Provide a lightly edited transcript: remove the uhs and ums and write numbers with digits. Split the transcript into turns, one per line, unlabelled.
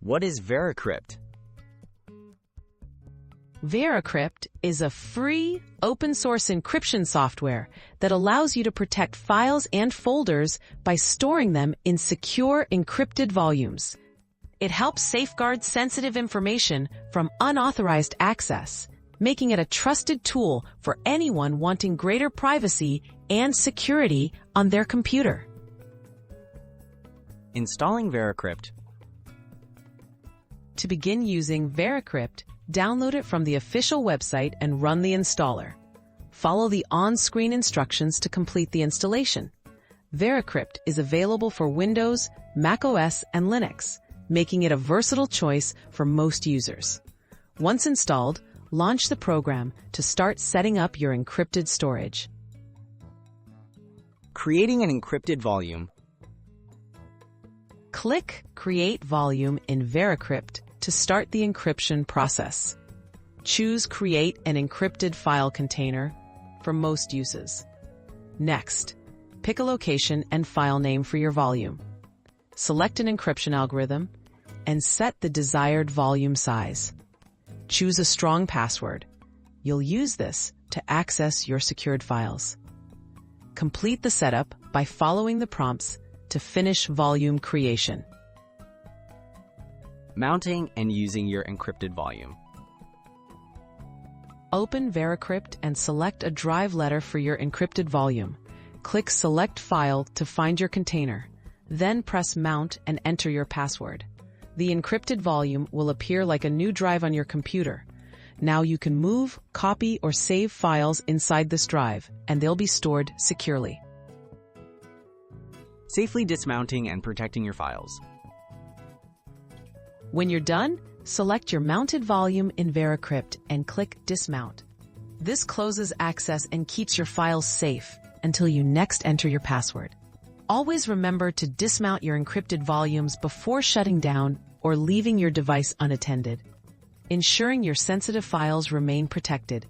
What is VeraCrypt?
VeraCrypt is a free, open-source encryption software that allows you to protect files and folders by storing them in secure, encrypted volumes. It helps safeguard sensitive information from unauthorized access, making it a trusted tool for anyone wanting greater privacy and security on their computer.
Installing VeraCrypt.
To begin using VeraCrypt, download it from the official website and run the installer. Follow the on-screen instructions to complete the installation. VeraCrypt is available for Windows, macOS, and Linux, making it a versatile choice for most users. Once installed, launch the program to start setting up your encrypted storage.
Creating an encrypted volume.
Click Create Volume in VeraCrypt to start the encryption process. Choose Create an Encrypted File Container for most uses. Next, pick a location and file name for your volume. Select an encryption algorithm and set the desired volume size. Choose a strong password. You'll use this to access your secured files. Complete the setup by following the prompts to finish volume creation.
Mounting and using your encrypted volume.
Open VeraCrypt and select a drive letter for your encrypted volume. Click Select File to find your container. Then press Mount and enter your password. The encrypted volume will appear like a new drive on your computer. Now you can move, copy, or save files inside this drive, and they'll be stored securely.
Safely dismounting and protecting your files.
When you're done, select your mounted volume in VeraCrypt and click Dismount. This closes access and keeps your files safe until you next enter your password. Always remember to dismount your encrypted volumes before shutting down or leaving your device unattended, ensuring your sensitive files remain protected.